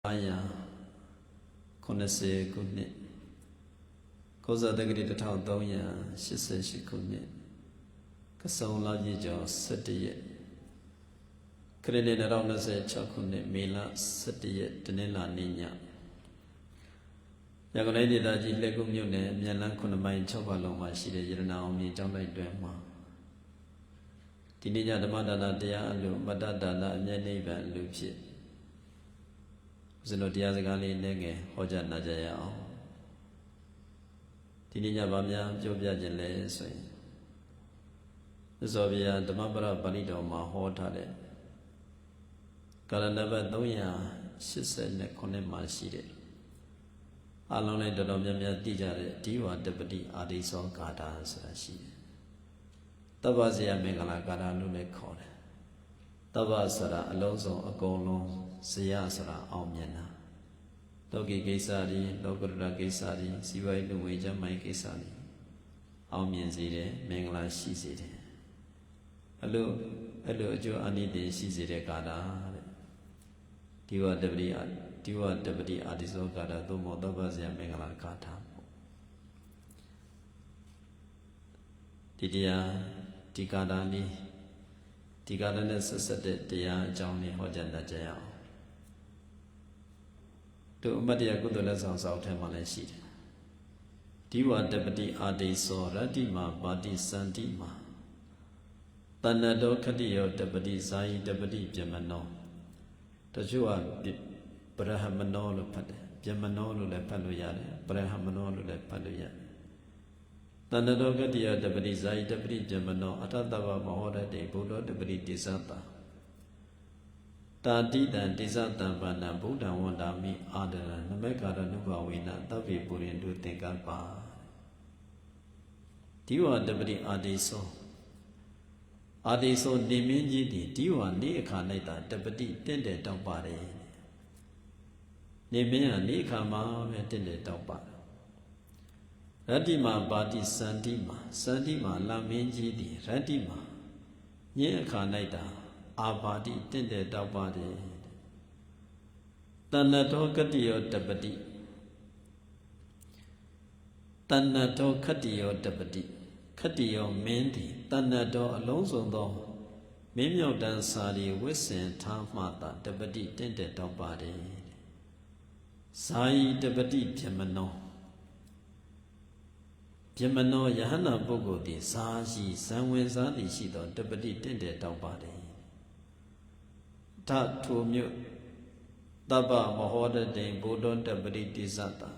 Aya Konase Kunit Koza the Great Town Donya, she said she couldn't. Kason Lajijo, Sati Credit around us a chakune, Mila, Sati, Tenela Nina. Yagonadi Daji Legumune, Milan Kunamai Chobaloma, she did now me down like Dema. Tinina the Madana Dia, Madada, Neva, Lupi. Zenotiazagali Nege, Hoja Najaya. Tinina Bamia, Jobia Jele, say. The Zovia, the Mabara Balido, Mahotade. Kalanaba Doya, she said, Nekonema, she did. Alone the Domia Dijare, Diva Deputy Adiso Gata, said she. Tabazia Megala Gata Lule Kone. Tabasara, Alonso, a golon, Siasara, Omyana. Logi Gesari, Logura Gesari, Siwai Luija, my Gesari. Omyan Zide, Mengla, she said. Hello, Jo Anide, she said, Gata. Diva Deputy Adiso Gata, Domo Tabazia Megala Gata. Didia, Tikadani. Tikadane Sassate, Dia, Johnny, Hojanda Jaya. To Madia Gudolas on South Malaysia. Diva Deputy Adiso, Radima, Badi Sandima. Tanado Kadio, Deputy Sai, Deputy Gemano. Tajua Brahamano Pade, Gemano Paluya, Brahamano Paluya. Tanado Kadio, Deputy Sai, Deputy Gemano, Atadava Mahora de Buddha, Deputy Disata. Tadi dan Disata Bana Buddha Wandami Adana, Namekara Nubawina, Tavi Purindu Tekapa. Diva Deputy Adiso. Adiso Niminji, Diva Nikaneta, Deputy Tende Tampare. Nimia Nikama, Tende Tampare. Radima Badi Sandima, Laminji, Radima. Ye Kaneta, Abadi Tende Tampare. Tanato Kadio Deputy. Tanato Kadio Deputy. Kadio Mendi, Tanado Alonso do Mimio Dansari, Wisen, Tamata, Deputy Tente Topadi Sai Deputy Gemano Gemano Yahana Bogodi, Saji, Sanwezadi Shido, Deputy Tente Topadi Tatu Mute Taba Mahoda de Bodon Deputy Disata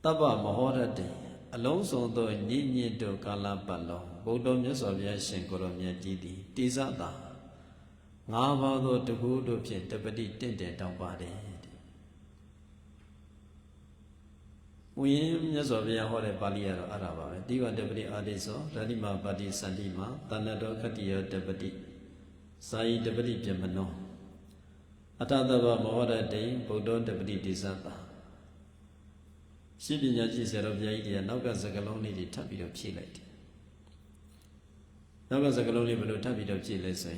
Taba Mahoda de Alonso do Nini do Calapalo, Bodom Yasovia Shenkoromia Didi, Tizata Navado to go to Piet, Deputy Tente Tampade. William Yasovia Hore Baliero Araba, Diva Deputy Adiso, Radima Badi Sandima, Tanado Katia Deputy, Sai Deputy Gemano, Atadava Mohora Day, Bodon Deputy Tizata. She did not use the idea, now got Zagaloni the tabby of Chile. Now got Zagaloni below tabby of Chile say.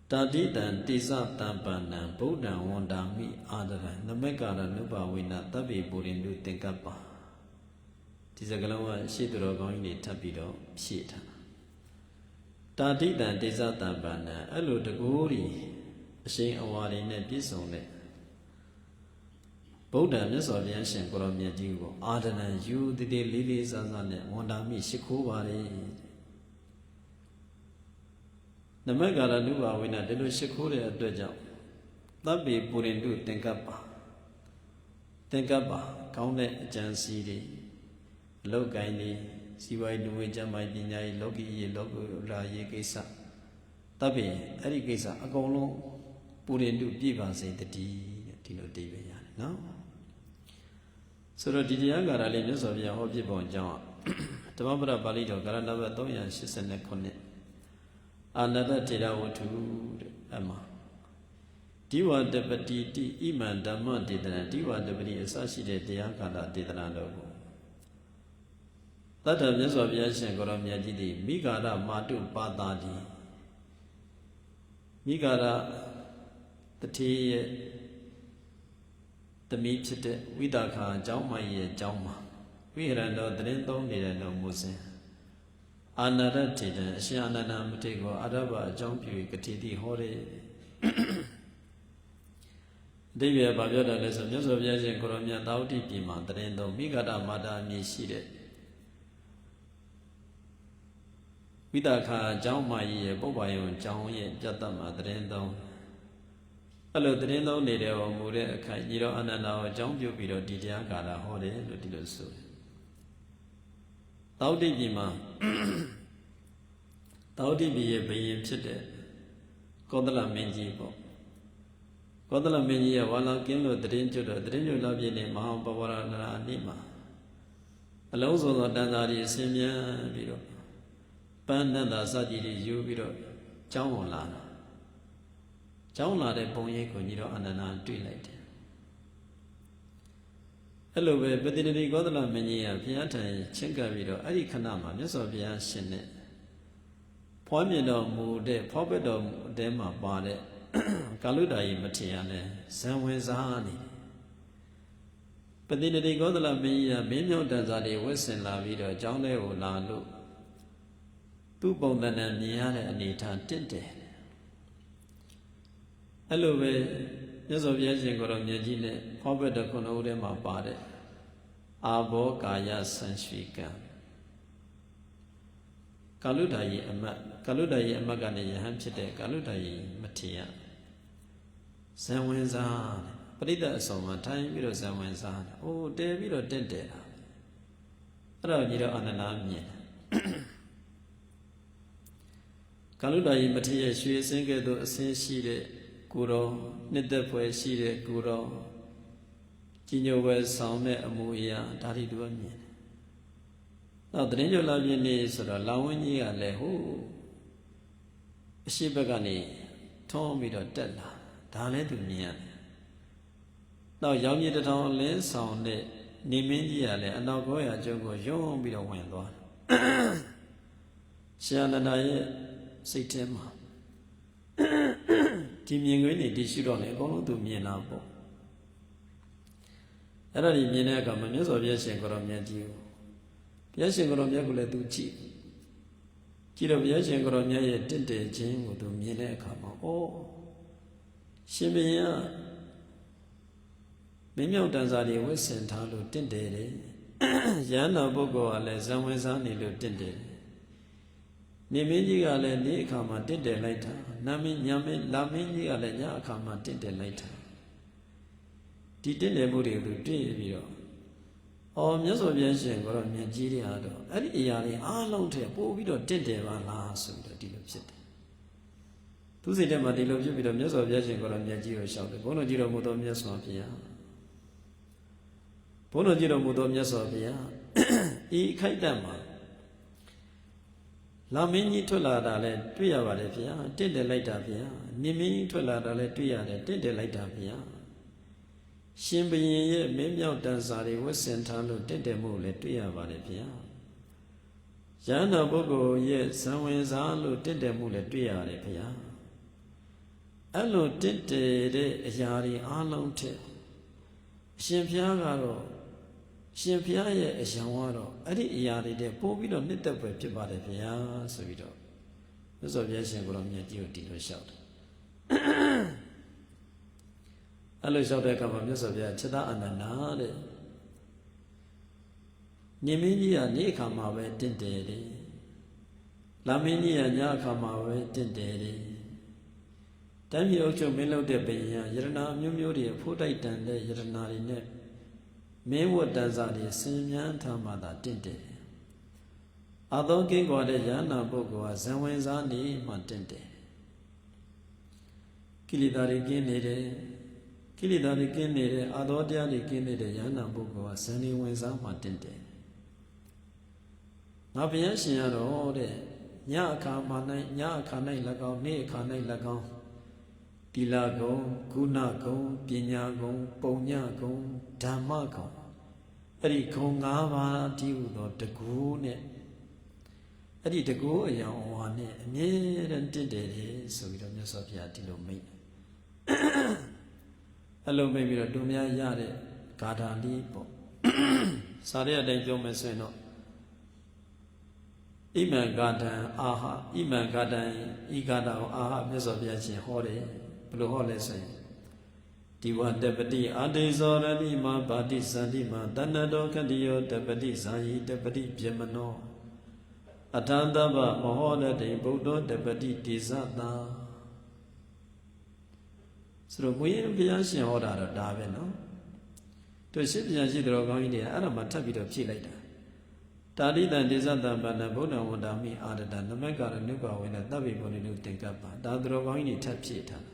Tadi dan Tisa Tampana, Buddha Wanda me other than the Megara Nuba winner Tabi Burindu Tenkapa. Tizagalawa, she do going the tabido, shit. Tadi dan Tisa Tampana, allo the Guri, she award in a piece on it. Buddha Miss of Yanshan Goromia Digo, Adana, you the day lilies and Wanda me Shikuvari. The Megala Nuba winner, the Shikuri at the job. That be put into Tenkapa. Tenkapa, Count Jan City, Logaini, Siwai Nuija, my Dinai, Logi, Logo, La Yegesa. Tabi, Erigesa, Agolo, put into Diva, say the D, Tino David. No? So the Didiaga Linus of Yahobi Bonjan, Tamabra Balido, Garandava Doya, she sent a connect. Another Tida to Emma. Diva Deputy Iman Dama did an Diva Deputy associated the Yakada did an logo. That of Miss of Yashan Goromia Didi, Migada Matu Padadi. မိဂါရတတိရဲ့သမီးဖြစ်တဲ့ဝိတာခာအကြောင်းမကြီးရဲ့အကြောင်းမှာဝိဟရဏတော်တရင်သုံးနေတဲ့တော်မူစဉ်အာနာရထေတံအရှင်အာနန္ဒမထေရကိုအာရဘအကြောင်းပြုကတိတိဟောတယ်အတိပ္ပယ်ဘာပြောတယ်လဲဆိုမြတ်စွာဘုရားရှင်ကိုရောမြတ်သာဝတိပြည်မှာတရင်သုံးမိဂါရမာတာအမည်ရှိတဲ့ဝိတာခာအကြောင်းမကြီးရဲ့ပုပ္ပါယုံအကြောင်းရဲ့ပြတ်တတ်မှာတရင်သုံးအဲ့လိုတရင်သုံးနေတဲ့ဟောမူတဲ့အခိုက်ညီတော်အာနန္ဒာကိုအကြောင်းပြုပြီးတော့ဒီတရားကာလဟောတယ်လို့ဒီလိုဆိုတယ်သာဝတိပြည်မှာသာဝတိပြည်ရဲ့ဘုရင်ဖြစ်တဲ့ကောသလမင်းကြီးပေါ့ကောသလမင်းကြီးရဲ့ဝါလောင်ကင်းလို့တရင်ကျွတ်တော့တရင်ကျွတ်လောက်ပြည့်နေမဟာပဝရဏအနိမှာအလုံးစုံသောတန်သာတွေအစဉ်မြန်ပြီးတော့ပန်းနန္တာစကြီးတွေယူပြီးတော့ကျောင်းဝင်လာတာကျောင်းလာတဲ့ပုံရိပ်ကိုညီတော်အာနန္ဒာတွေ့လိုက်တယ်အဲ့လိုပဲပတိတိကောသလမင်းကြီးကဘုရားထံချင့်ကပ်ပြီးတော့အဲ့ဒီခဏမှာမြတ်စွာဘုရားရှင်နဲ့ဖွားမြင်တော်မူတဲ့ဖောက်ပက်တော်တဲမှာပါတဲ့ကာလုတာယီမထေရနဲ့ဇံဝင်စားနေပတိတိကောသလမင်းကြီးကမင်းမြောက်တန်စာတွေဝတ်ဆင်လာပြီးတော့ကျောင်းထဲကိုလာလို့သူ့ပုံသဏ္ဍာန်မြင်ရတဲ့အနေထားတင့်တယ်အဲ့လိုပဲမြတ်စွာဘုရားရှင်ကိုရောမြတ်ကြီးနဲ့ဖောက်ပက်တော်ခုနှစ်ဦးထဲမှာပါတဲ့အာဘောကာယဆံရွှေကံကာလုတာယီအမတ်ကနေယဟန်ဖြစ်တဲ့ကာလုတာယီမထေရဇံဝင်စားပရိသတ်အစုံမှာထိုင်ပြီးတော့ဇံဝင်စားတယ်။အိုးတဲပြီးတော့တင့်တယ်တာ။အဲ့တော့ညီတော်အာနန္ဒာမြင်တယ်။ကာလုတာယီမထေရရွှေစင်းကဲ့သို့အစင်းရှိတဲ့ကိုတော်နှစ်သက်ဖွယ်ရှိတဲ့ကိုတော်ကြီးညိုပဲဆောင်တဲ့အမူအရာဒါတွေသူကမြင်တယ်။နောက်တရင်ကျော်လာပြင်းနေဆိုတော့လောင်ဝင်းကြီးကလည်းဟိုအရှိဘက်ကနေထုံးပြီးတော့တက်လာဒါလည်းသူမြင်ရတယ်။နောက်ရောင်ကြီးတစ်ထောင်လင်းဆောင်တဲ့နေမင်းကြီးကလည်းအနောက်ကောရာကျုံကိုယုံပြီးတော့ဝင်သွားတယ်။ရှင်အာနန္ဒာရဲ့စိတ်ထဲမှာဒီမြင်ကွင်းနေဒီရှိတော့လေအကုန်လုံးသူမြင်တာပေါ့အဲ့ဒါဒီမြင်တဲ့အခါမှာမြတ်စွာဘုရားရှင်ကိုရောမြတ်ကြီးကိုဘုရားရှင်ကိုရောမြတ်ကိုလည်းသူကြည့်တော့ဘုရားရှင်ကိုရောမြတ်ရဲ့တင့်တယ်ခြင်းကိုသူမြင်တဲ့အခါမှာဩရှင်ဘုရားမင်းမြောက်တန်စာတွေဝတ်ဆင်ထားလို့တင့်တယ်တယ်ရဟန္တာပုဂ္ဂိုလ်ကလည်းဇံဝင်စားနေလို့တင့်တယ်နေမင်းကြီးကလည်းနေ့အခါမှာတင့်တယ်လိုက်တာနာမင်းညမင်းလာမင်းကြီးကလည်းညအခါမှာတင့်တယ်လိုက်တာဒီတင့်တယ်မှုတွေကိုတွေ့ပြီးတော့အော်မြတ်စွာဘုရားရှင်ကတော့မြတ်ကြီးတွေဟာတော့အဲ့ဒီအရာတွေအားလုံးထဲပို့ပြီးတော့တင့်တယ်ပါလားဆိုပြီးတော့ဒီလိုဖြစ်တယ်သူစိတ်ထဲမှာဒီလိုဖြစ်ပြီးတော့မြတ်စွာဘုရားရှင်ကတော့မြတ်ကြီးကိုရှောက်တယ်ဘုန်းတော်ကြီးတော်မူသောမြတ်စွာဘုရားဘုန်းတော်ကြီးတော်မူသောမြတ်စွာဘုရားဤခိုက်တတ်မှာလာမင်းကြီးထွက်လာတာလည်းတွေ့ရပါတယ်ဗျာတင့်တယ်လိုက်တာဗျာနေမင်းကြီးထွက်လာတာလည်းတွေ့ရတယ်တင့်တယ်လိုက်တာဗျာရှင်ဘုရင်ရဲ့မင်းမြောက်တန်စာတွေဝတ်ဆင်ထားလို့တင့်တယ်မှုလည်းတွေ့ရပါတယ်ဗျာရဟန္တာပုဂ္ဂိုလ်ရဲ့ဇံဝင်စားလို့တင့်တယ်မှုလည်းတွေ့ရတယ်ဗျာအဲ့လိုတင့်တယ်တဲ့အရာတွေအားလုံးထက်အရှင်ဘုရားကတော့ရှင်ဘုရားရဲ့အယံကတော့အဲ့ဒီအရာတွေတဲ့ပို့ပြီးတော့နှစ်သက်ပဲဖြစ်ပါတယ်ဗျာဆိုပြီးတော့မြတ်စွာဘုရားရှင်ကိုယ်တော်မြတ်ကြီးကိုဒီလိုလျှောက်တယ်အဲ့လိုလျှောက်တဲ့အခါမှာမြတ်စွာဘုရားခြေသားအာနန္ဒာတဲ့နေမင်းကြီးကနေ့အခါမှာပဲတင့်တယ်တယ်လာမင်းကြီးကညအခါမှာပဲတင့်တယ်တယ်တမ်းမြေအုပ်ချုပ်မင်းလုပ်တဲ့ဘုရင်ကယရနာမျိုးမျိုးတွေဖိုးတိုက်တန်တဲ့ယရနာတွေနဲ့မင်းဝတ်တန်စာတွေဆင်မြန်းထားမှသာတင့်တယ်အသောကင်းကွာတဲ့ယန္နာပုဂ္ဂိုလ်ဟာဇံဝင်စားနေမှတင့်တယ်ကိလေသာတွေကင်းနေတယ်ကိလေသာတွေကင်းနေတယ်အသောတရားတွေကင်းနေတဲ့ယန္နာပုဂ္ဂိုလ်ဟာဇံနေဝင်စားမှတင့်တယ်ငါဘုရားရှင်ရတော့တဲ့ညအခါမှ၌ညအခါ၌၎င်းနေ့အခါ၌၎င်းတိလကုံကုဏကုံပညာကုံပုံညကုံဓမ္မကုံအဲ့ဒီခုံ၅ပါးတည်ဟူသောတကူနဲ့အဲ့ဒီတကူအယောင်ဝါနဲ့အမြဲတမ်းတင့်တယ် ဆိုပြီးတော့မြတ်စွာဘုရားဒီလိုမိတ်အဲ့လိုမိတ်ပြီးတော့သူများရတဲ့ဂါထာလေးပေါ့စာရတဲ့အတိုင်းပြောမယ်ဆိုရင်တော့ဣမံဂါတံအာဟဣမံဂါတံဤဂါတာကိုအာဟမြတ်စွာဘုရားရှင်ဟောတယ်ဘယ်လိုဟောလဲဆိုရင်ဒီဝတပတိအာတိဇောရတိမဘာတိဇန္တိမတဏ္ဍတောခတိယောတပတိဇာယိတပတိပြမနောအထံတဗ္ဗမဟောတတိဗုဒ္ဓတပတိတိဇတာဆိုတော့ဘုရားဘုရားရှင်ဟောတာတော့ဒါပဲနော်တို့ရှိပြန်ရှိတော်ကောင်းကြီးတွေအဲ့ဒါမှထပ်ပြီးတော့ဖြည့်လိုက်တာတာတိတံဒေဇတံဗန္နဗုဒ္ဓဝန္တာမိအာရတနမက္ကာရနုပါဝေနသဗ္ဗေဘောနိနုတင်ကပ္ပဒါတော်ကောင်းကြီးတွေထပ်ဖြည့်ထား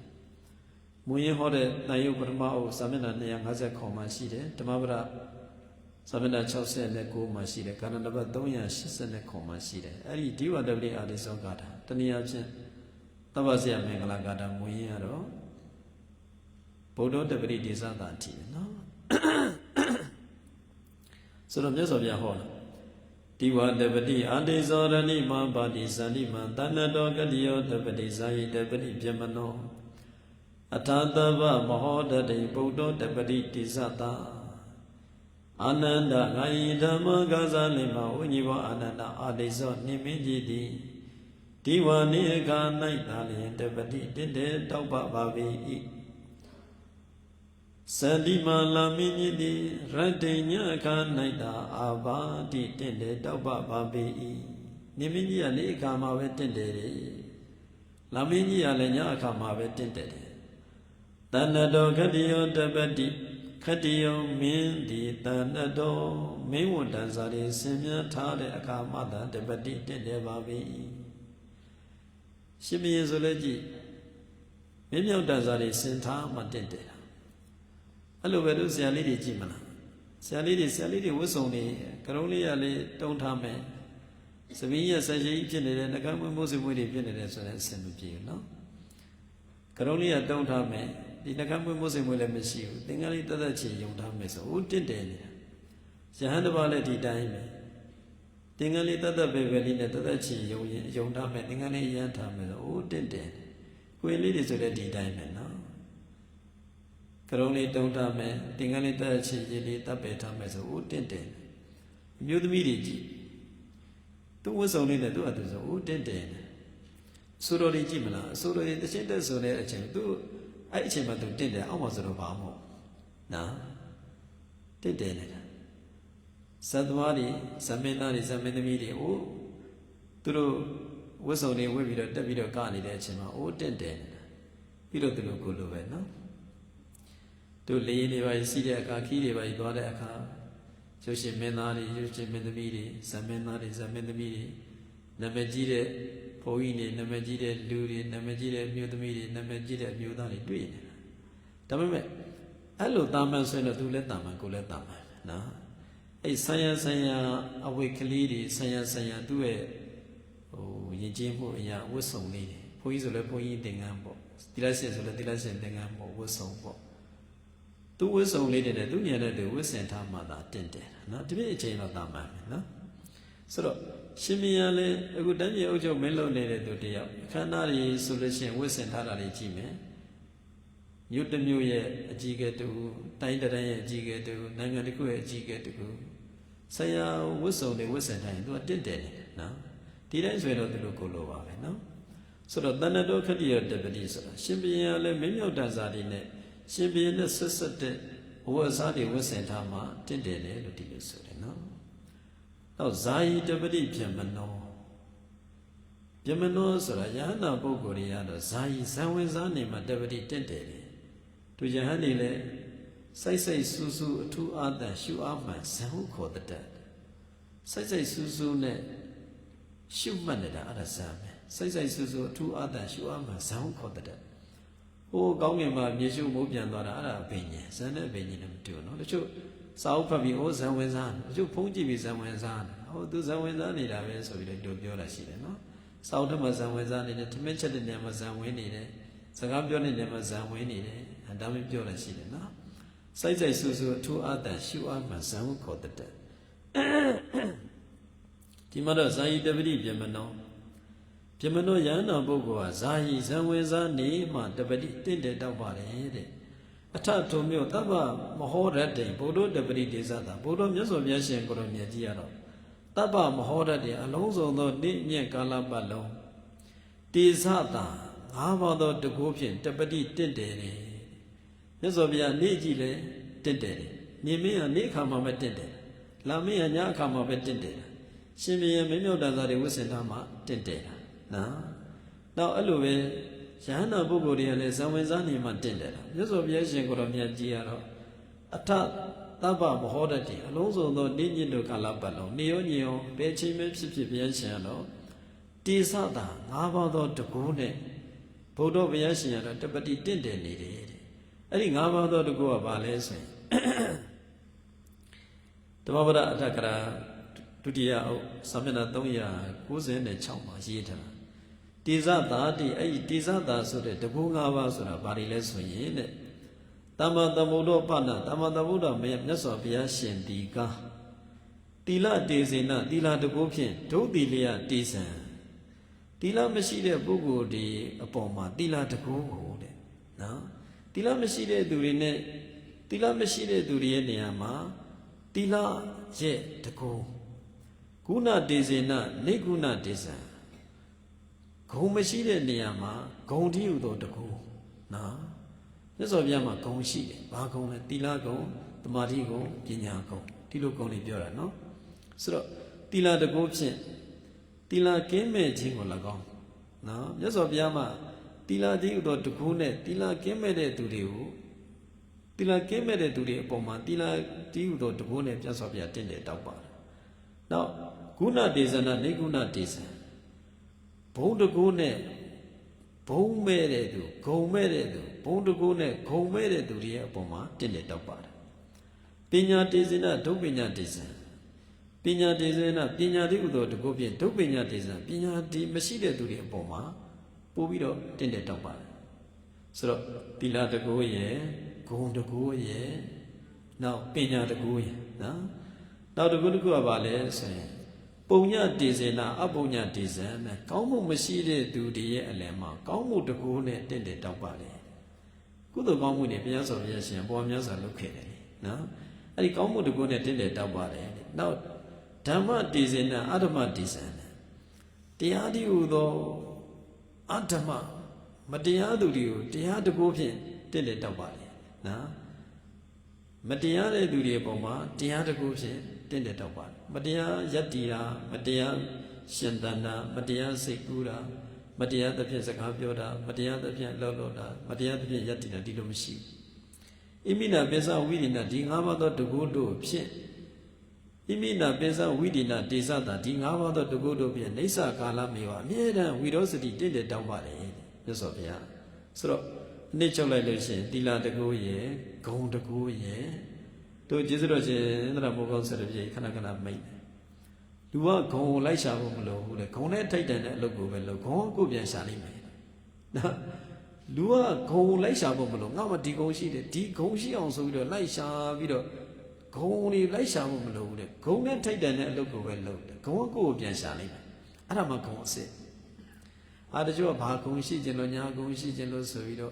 မူရင်းဟောတဲ့တန်ယုတ်ပထမအုပ်စာမျက်နှာ250ခေါ်မှရှိတယ်ဓမ္မပဒစာမျက်နှာ69မှရှိတယ်ကာဏနံပါတ်380ခေါ်မှရှိတယ်အဲ့ဒီဒီဝတ္တပတိအာရိသောဂါထာတနည်းအားဖြင့်သဗ္ဗဇယမင်္ဂလာဂါထာမူရင်းကတော့ဗုဒ္ဓတပတိဒေသတာအထိနော်ဆိုတော့မြတ်စွာဘုရားဟောတာဒီဝတပတိအာတိဇောရဏိမဘာတိဇန္တိမတဏ္ဍတောကတိယောတပတိဇာယိတပတိပြမနောအထာတဗ္ဗမဟောတတိဗုဒ္ဓတပတိတိဇတာအာနန္ဒငါယိဓမ္မဂဇာလိမဝိညိဝအာနန္ဒအာတိဇောနှိမင်းကြီးသည်ဒီဝနိအခါ၌သာလျင်တပတိတင့်တဲ့တောက်ပပါပေ၏သတိမာလာမင်းကြီးသည်ရတ္တိညအခါ၌သာအာဘာတိတင့်တဲ့တောက်ပပါပေ၏နှိမင်းကြီးကနေ့အခါမှာပဲတင့်တယ်လာမင်းကြီးကလည်းညအခါမှာပဲတင့်တယ်တဏ္ဍတောခတိယောတပတိခတိယောမင်းဒီတဏ္ဍတောမင်းဝတ္တန်စာတွေဆင်မြန်းထားတဲ့အခါမှသာတပတိတင့်တယ်ပါပေ၏ရှင်မင်းဆိုလည်းကြည့်မင်းမြောက်တန်စာတွေဆင်ထားမှတင့်တယ်အဲ့လိုပဲတို့ဆရာလေးတွေကြည့်မလားဆရာလေးတွေဝတ်စုံနေကရုံးလေးရလေးတုံးထားမယ်သပင်းရဆက်ရှိဖြစ်နေတဲ့နှကမ်းမွေးမိုးစမွေးတွေဖြစ်နေတယ်ဆိုတဲ့အဆင်မပြေဘူးနော်ကရုံးလေးရတုံးထားမယ်ဒီနှကမ်းမွေးမိုးစမွေးလည်းမရှိဘူးသင်္ကန်းလေးတသက်ချီယုံထားမယ်ဆိုဦးတင့်တယ်နေတာရဟန်းတစ်ပါးလည်းဒီတိုင်းပဲသင်္ကန်းလေးတသက်ပဲပဲလေးနဲ့တသက်ချီယုံထားမယ်သင်္ကန်းလေးရမ်းထားမယ်ဆိုဦးတင့်တယ်ကိုယ်လေးတွေဆိုလည်းဒီတိုင်းပဲနော်ကရုံးလေးတုံးထားမယ်သင်္ကန်းလေးတက်ချီကြီးလေးတပ်ပယ်ထားမယ်ဆိုဦးတင့်တယ်မျိုးသမီးတွေကြည့်သူဝတ်စုံလေးနဲ့သူ့အတူဆိုဦးတင့်တယ်ဆိုတော်လေးကြည့်မလားဆိုတော်လေးတစ်ချိန်တက်ဆိုတဲ့အချိန်သူအဲ့အချိန်မှာသူတင့်တယ်အောက်မှာဆိုတော့ဘာမှမဟုတ်နော်တင့်တယ်နေတာဇတ်သွားတွေဇမင်းသားတွေဇမင်းသမီးတွေဦးသူတို့ဝတ်စုံလေးဝတ်ပြီးတော့တက်ပြီးတော့ကနေတဲ့အချိန်မှာဦးတင့်တယ်ပြီးတော့သူတို့ကိုလိုပဲနော်တို့လေရင်တွေပါစီးတဲ့အခါခီးတွေပါသွားတဲ့အခါရုပ်ရှင်မင်းသားတွေရုပ်ရှင်မင်းသမီးတွေဇမင်းသားတွေဇမင်းသမီးတွေနာမည်ကြီးတဲ့ဘုန်းကြီးတွေနာမည်ကြီးတဲ့လူတွေနာမည်ကြီးတဲ့မြို့သမီးတွေနာမည်ကြီးတဲ့အမျိုးသားတွေတွေ့နေတာဒါပေမဲ့အဲ့လိုတာမန်ဆိုရင်တော့သူလည်းတာမန်ကိုလည်းတာမန်နော်အဲ့ဆံရအဝိကလေးတွေဆံရသူ့ရဲ့ယဉ်ကျေးမှုအရာဝတ်စုံလေးတွေဘုန်းကြီးဆိုလည်းဘုန်းကြီးသင်္ကန်းပေါ့သီလရှင်ဆိုလည်းသီလရှင်သင်္ကန်းပေါ့ဝတ်စုံပေါ့သူဝတ်စုံလေးတွေနဲ့သူညံတဲ့သူဝတ်ဆင်ထားမှသာတင့်တယ်နော်ဒီပြည့်အချိန်တော့တာမှန်မယ်နော်ဆိုတော့ရှင်မယားလည်းအခုတန်းကြီးအုပ်ချုပ်မင်းလုံနေတဲ့သူတယောက်အခမ်းအနားကြီးဆိုလို့ရှိရင်ဝတ်ဆင်ထားတာတွေကြည့်မယ်မြို့တစ်မြို့ရဲ့အကြီးအကဲတူတိုင်းတိုင်းရဲ့အကြီးအကဲတူနိုင်ငံတစ်ခုရဲ့အကြီးအကဲတူဆရာဝတ်စုံတွေဝတ်ဆင်ထားရင်သူကတင့်တယ်နော်ဒီတိုင်းဆိုရင်တော့သူတို့ကိုလိုပါပဲနော်ဆိုတော့တဏ္ဍတောခတိယတပတိဆိုတာရှင်ဘုရင်လည်းမင်းမြောက်တန်စာတွေနဲ့ရှင်ဘုရင်နဲ့ဆက်ဆက်တဲ့ဝတ်အစားတွေဝတ်ဆင်ထားမှတင့်တယ်လေလို့ဒီလိုဆိုတယ်နော်တော့ဇာယီတပတိပြမနောဆိုတာယဟန္တာပုဂ္ဂိုလ်တွေကတော့ဇာယီဇံဝင်စားနေမှတပတိတင့်တယ်လေသူယဟန်တွေလည်းစိုက်စူးစူးအထူးအာသရှုအားမှန်ဇံဟုခေါ်တဲ့စိုက်စူးစူးနဲ့ရှုမှတ်နေတာအဲ့ဒါဇံပဲစိုက်စူးစူးအထူးအာသရှုအားမှန်ဇံဟုခေါ်တဲ့ဟိုကောင်းကင်မှာမြေရှုမိုးပြန်သွားတာအဲ့ဒါအဘိညာဉ်ဇံနဲ့အဘိညာဉ်နဲ့မတူဘူးနော်တချို့စာအုပ်ဖတ်ပြီးဇံဝင်စားတချို့ဖုံးကြည့်ပြီးဇံဝင်စားဟိုသူဇံဝင်စားနေတာပဲဆိုပြီးတော့ပြောတာရှိတယ်နော်စာအုပ်ထဲမှာဇံဝင်စားနေတယ်ထမင်းချက်တဲ့နေရာမှာဇံဝင်နေတယ်စကားပြောတဲ့နေရာမှာဇံဝင်နေတယ်ဒါမှပြောတာရှိတယ်နော်စိုက်စူးစူးအထူးအာသရှုအားမှဇံဟုခေါ်တဲ့ဒီမှာတော့ဇာယီတပတိပြမနော Pimano Yana Bogoa, Zahi, Zanweza, Nima, Dabadi, Tinde Dabare. Atta to me, Taba, Mahora de, Bodo Dabadi Desada, Bodo Yaso Yashi and Goromia Diaro. Taba Mahora de, Alonso, no Ninya Calabalo. Desada, Havado de Gopian, Dabadi Tinde. Yasobia Nijile, Tinde. Nimia Nikama Tinde. Lamia Yakama Tinde. Shimmy Mino Dazari was in Dama, Tinde. Now, Aluwe, Shana Buguri and Samazani Mantenda. Yes, of Yashin Goromia Giaro. Atta Taba Mohodati, Alonso no Nini to Calabalo, Neo, Bechi Mepsi Yashano, Tisada, Navado to Kune, Podo Yashiana, Tabati Tinde needed. I think Navado to go about Lesson. The Mabara Atakara, Tudia, Samina Doya, Kuzen and Chama, Yeta. Tizada, Tizada, so that the Bunga was a body less when in it. Tama the Modo Pana, Tama the Buddha may have Naso Biashin, Diga. Tila Dizina, Tila the Gopian, Todilia Dizan. Tila Machide Bugu de Apoma, Tila the Gogo. Now, Tila Machide Durine, Tila Machide Durianiama, Tila Je the Go. Guna Dizina, Neguna Dizan. Gomashi Niama, Gondi Udo the Go. Now, this of Yama Gongshi, Bagon, Tilago, the Marigo, Pinago, Tiloconi Biora, no? So, Tila the Gopsin, Tila came a jingolagon. Now, yes of Yama, Tila di Udo to Kune, Tila came a to you, Tila came a to the Poma, Tila di Udo to Kune, just of your tended Tauba. Now, Guna Dizana, Neguna Dizan. Bondagone, Bomeredu, Gomeredu, Bondagone, Gomeredu, Ria Boma, Tinetapar. Pina Dizina, Dobinia Dizan. Pina Dizina, Pina Diudo to go bien, Dobinia Dizan, Pina di Machide to Ria Boma, Pubido, Tinetapar. So, Pila the Goye, Gondagoye, now Pina the Goye. Now the good go about it, saying. Ponya Dizena, Abonya Dizan, Kaumu Machide do the Elema, Kaumu the Gune, then the Tabale. Good of Gomu, the Pias of Yashin, Bomias are located. Now, I Kaumu the Gune, then the Tabale. Now, Tama Dizena, Adama Dizan. The Adi Udo, Atama, Matiadu, the Adi Gopian, then the Tabale. Now, Matiade do the Boma, the Adi Gopian, then the Tabale. Madia Yadira, Madia Shandana, Madia Sekura, Madia the Piazakabioda, Madia the Pialoda, Madia the Yatina Didomishi. Imina Beza Widina, Dingavado to go to Pien. Imina Beza Widina, Desada, Dingavado to go to Pien, Nesa Kalamia, Mieda, Widosity did it down by the Yosofia. So, nature like Dila the Goye, Gong the Goye. To Jesus, Ramogon Servier, Kanakana made. You are going like Shabolo, the Conet Titan at Logo, Gongo, and Sally made. Now, you are going like Shabolo, now a decoshi, the decoshi also the light Shavido, Goni like Shabolo, the Conet Titan at Logo, Gongo, and Sally. Aramacon said. Ada jua bahakung si jelo nyagung si jelo soido,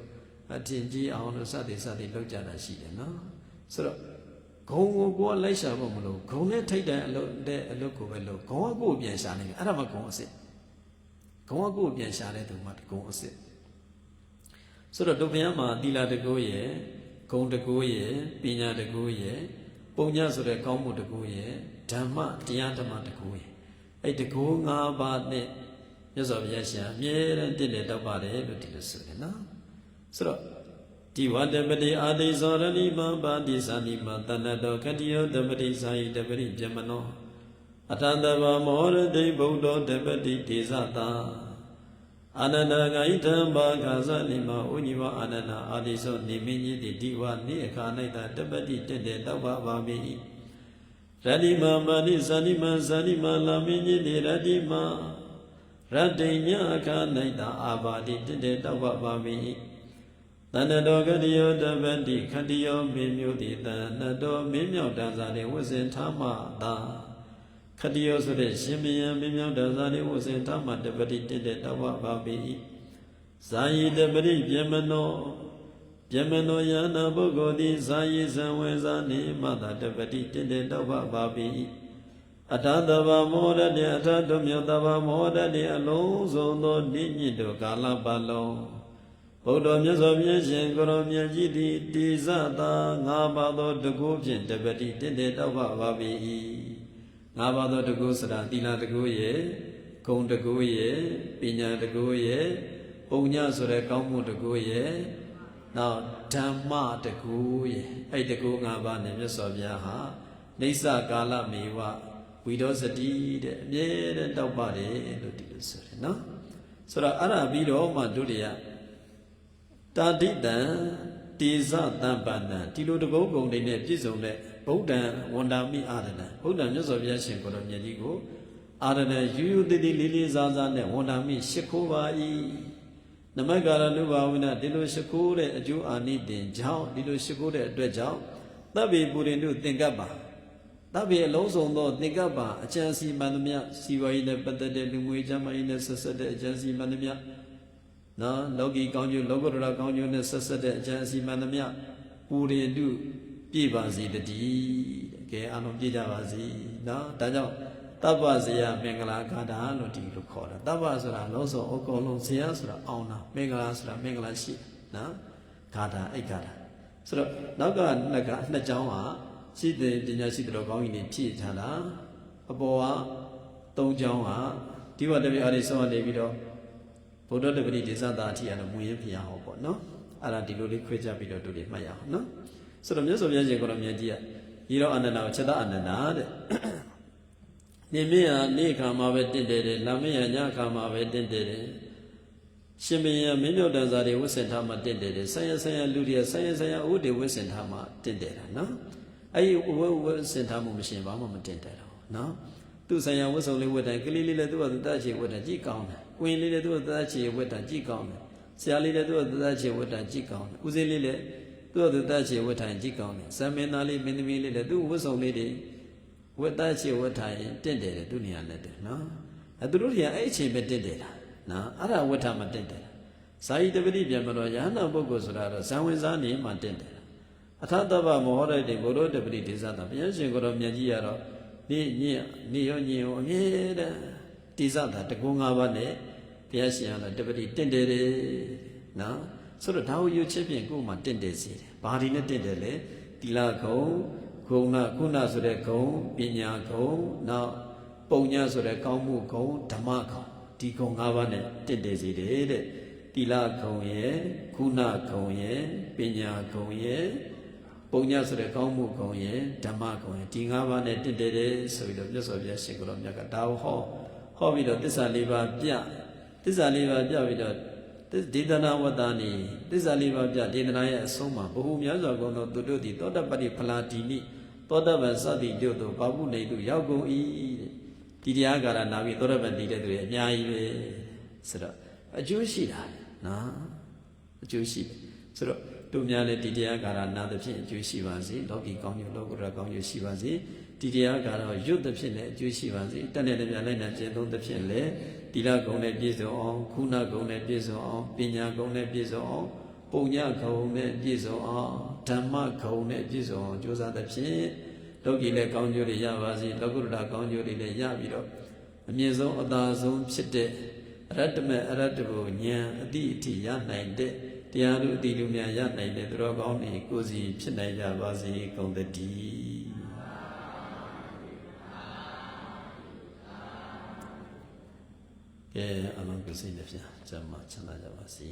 a tingi on the Sadi Lojana si, no? So, Go go like Shabolo, go net take that local vello, go go be a shining, Aramagon said. Go go be a shining to what go said. So the Dobiama, Dila de Goye, Gong de Goye, Pina de Goye, Ponyas of the Combo de Goye, Dama, Diantama de Goye. A de Gonga bad yes of Yasha, mere and did it about everything to say, no? So, Tiwadabadi Adi Zoranima, Badisanima, Tanado, Kadio, Dabadi Sai, Dabadi Gemano, Atandava, Mora de Bodo, Dabadi Tizata, Anana Gaita, Bagaza, Lima, Univa, Anana, Adiso, Nimini, the Diva, Niakanita, Dabadi, Tede, Dava, Radima, Badisanima, Zanima, Lamini, Radima, Radinya, Kanaita, Abadi, Tede, Dava, Tanado Gadio Dabadi Kadio Mimudi Tanado Mimio Dazari was in Tama da တိယောဆိုတဲ့ရှင်ဘုရင်မင်းမြောက်တဇာတိဝုစင်ဓမ္မတပတိတည်တဲ့တောက်ပါပေ၏ဇာယိတပတိပြမနောယန္နာပုဂ္ဂိုလ်သည်ဇာယိဇံဝေဇာနိမတတပတိတည်တဲ့တောက်ပါပေ၏အထာတဗမောရတဲ့အထာတုမြောတဗမောရတဲ့အလုံးစုံသောနိညစ်တို့ကာလပတ်လုံးဘုဒ္ဓမြတ်စွာဘုရားရှင်ကိုရောမြတ်ကြီးသည်တိဇတာ၅ပါးသောတကုဖြင့်တပတိတည်တဲ့တောက်ပါပေ၏၅ပါးသောတကုဆိုတာသီလတကုရဲ့ဂုဏ်တကုရဲ့ပညာတကုရဲ့ပုံညဆိုတဲ့ကောင်းမှုတကုရဲ့နောက်ဓမ္မတကုရဲ့အဲ့တကု၅ပါးနဲ့မြတ်စွာဘုရားဟာနေဆကာလမေဝဝိဒောစတိတဲ့အမြဲတမ်းတောက်ပါတယ်လို့ဒီလိုဆိုတယ်နော်ဆိုတော့အဲ့ဒါပြီးတော့မှဒုတိယတာတိတံတေဇတံပန္နံဒီလိုတကုဂုံတွေနဲ့ပြည့်စုံတဲ့ဗုဒ္ဓံဝန္တာမိအာရဏံဗုဒ္ဓံမြတ်စွာဘုရားရှင်ကိုယ်တော်မြတ်ကြီးကိုအာရဏံယူယူတည်တည်လေးလေးစားစားနဲ့ဝန္တာမိရှိခိုးပါ၏နမကာရနုဘာဝိနဒီလိုရှိခိုးတဲ့အကျိုးအာနိသင်ကြောင့်ဒီလိုရှိခိုးတဲ့အတွက်ကြောင့်သဗ္ဗေပုရိနုသင်္ကပ္ပသဗ္ဗေအလုံးစုံသောသင်္ကပ္ပအကျဉ်းစီမှန်သမျှစီဝါရေးနဲ့ပတ်သက်တဲ့လူငွေချမ်းသာရေးနဲ့ဆက်ဆက်တဲ့အကျဉ်းစီမှန်သမျှနော်လောကီကောင်းကျိုးလောကုတ္တရာကောင်းကျိုးနဲ့ဆက်ဆက်တဲ့အကျဉ်းစီမှန်သမျှပုရိနုပြည့်ပါစေတည်းတဲ့ကဲအားလုံးပြည့်ကြပါစေနော်ဒါကြောင့်တပ္ပဇယမင်္ဂလာဂါထာလို့ဒီလိုခေါ်တာတပ္ပဆိုတာလုံးစုံအကုန်လုံးဇယဆိုတာအောင်တာမင်္ဂလာဆိုတာမင်္ဂလာရှိနော်ဂါထာအဲ့ဂါထာဆိုတော့နောက်ကနှစ်ကြောင်းဟာရှိတဲ့ပညာရှိတော်ကောင်းကြီးနေဖြည့်ထားတာအပေါ်က၃ကြောင်းဟာဒီဝတ္တပိအာရိဆောနေပြီးတော့ဗုဒ္ဓတပတိဒေသတာအထိအရမူရင်းဖျားဟောပေါ့နော်အဲ့ဒါဒီလိုလေးခွဲခြားပြီးတော့တို့တွေမှတ်ရအောင်နော်ဆိုတော့မြတ်စွာဘုရားရှင်ကိုယ်တော်မြတ်ကြီးကဤတော့အနန္တကိုချက်တအနန္တတဲ့နေမင်းဟာနေ့ခါမှာပဲတင့်တယ်လာမင်းဟာညခါမှာပဲတင့်တယ်ရှင်ဘုရင်မင်းမြတ်တန်စာတွေဝတ်ဆင်ထားမှတင့်တယ်ဆိုင်ရလူတွေဆိုင်ရဥတွေဝတ်ဆင်ထားမှတင့်တယ်တာနော်အဲ့ဒီဝတ်ဆင်ထားမှုမရှိရင်ဘာမှမတင့်တယ်တော့နော်သူဆိုင်ရဝတ်စုံလေးဝတ်တိုင်းကလေးလေးလည်းသူ့ဟာသူတတ်ချေဝတ်တိုင်းကြည့်ကောင်းတယ်ကွင်လေးလည်းသူ့ဟာတတ်ချေဝတ်တိုင်းကြည့်ကောင်းတယ်ဆရာလေးလည်းသူ့ဟာသူတတ်ချေဝတ်တိုင်းကြည့်ကောင်းတယ်ဦးစင်းလေးလည်းသူ့ဟာသူတတ်ချေဝတ်တိုင်းကြည့်ကောင်းတယ်ဇမင်းသားလေးမင်းသမီးလေးလည်းသူ့ဝတ်စုံလေးတွေဝတ်တတ်ချေဝတ်တိုင်းတင့်တယ်သူနေရာနဲ့တယ်နော်အဲသူတို့တွေကအဲ့အချိန်ပဲတင့်တယ်လားနော်အဲ့ဒါဝတ်ထားမှတင့်တယ်ဇာယိတပတိပြန်မလို့ယဟနာပုဂ္ဂိုလ်ဆိုတာတော့ဇံဝင်စားနေမှတင့်တယ်အထာတဗ္ဗမောဟရတိဘုရောတပတိဒေသတာဘုရားရှင်ကိုယ်တော်မြတ်ကြီးရတော့နေရောညင်ရောအမြဲတမ်းဒေသတာတကုံ၅ပါးနဲ့ဘုရားရှင်ကတော့တပတိတင့်တယ်နော်ဆိုတော့ဒါကိုယူချက်ဖြင့်ကိုယ်မှတင့်တယ်စေတယ်ဘာဒီနဲ့တင့်တယ်လဲသီလဂုံဂုဏခုနဆိုတဲ့ဂုံပညာဂုံနောက်ပုံညာဆိုတဲ့ကောင်းမှုဂုံဓမ္မဂုံဒီဂုံ၅ပါးနဲ့တင့်တယ်စေတယ်တဲ့သီလဂုံရဲ့ခုနဂုံရဲ့ပညာဂုံရဲ့ပုံညာဆိုတဲ့ကောင်းမှုဂုံရဲ့ဓမ္မဂုံရဲ့ဒီ၅ပါးနဲ့တင့်တယ်ဆိုပြီးတော့မြတ်စွာဘုရားရှင်ကိုယ်တော်မြတ်ကဒါဟောပြီးတော့သစ္စာ၄ပါးပြပြီးတော့ဒေသနာဝတ္တနိသစ္စာ၄ပါးပြဒေသနာရဲ့အဆုံးမှာဘ ഹു များစွာကုန်သောသူတို့သည်သောတပတ္တိဖလာတိနိသောတပန်စသည်တို့သို့ဘာပုနေသူရောက်ကုန်၏တဲ့ဒီတရားကာရနာပြီးသောတပန်တည်တဲ့သူတွေအများကြီးပဲဆိုတော့အကျိုးရှိတာနော်အကျိုးရှိတယ်ဆိုတော့တို့များလည်းဒီတရားကာရနာသဖြင့်အကျိုးရှိပါစေလောကီကောင်းကျိုးလောကုတ္တရာကောင်းကျိုးရှိပါစေဒီတရားကာရရွတ်သဖြင့်လည်းအကျိုးရှိပါစေတတ်တဲ့တရားလိုက်နာကျင့်သုံးသဖြင့်လည်းသီလဂုဏ်နဲ့ပြည့်စုံအောင်ခုနဂုဏ်နဲ့ပြည့်စုံအောင်ပညာဂုဏ်နဲ့ပြည့်စုံအောင်ပုံညဂုဏ်နဲ့ပြည့်စုံအောင်ဓမ္မဂုဏ်နဲ့ပြည့်စုံအောင်ကြိုးစားသဖြင့်လောကီလည်းကောင်းကျိုးတွေရပါစေလောကုတ္တရာကောင်းကျိုးတွေလည်းရပြီးတော့အမြင့်ဆုံးအသာဆုံးဖြစ်တဲ့အရတ္တမေအရတ္တဘုဉာဏ်အတိအထိရနိုင်တဲ့တရားတို့အတိလူများရနိုင်တဲ့သူတော်ကောင်းတွေကိုယ်စီဖြစ်နိုင်ကြပါစေကုန်သတည်းကဲအလုံးကိုစိတ်နှပြချမ်းသာချမ်းသာကြပါစေ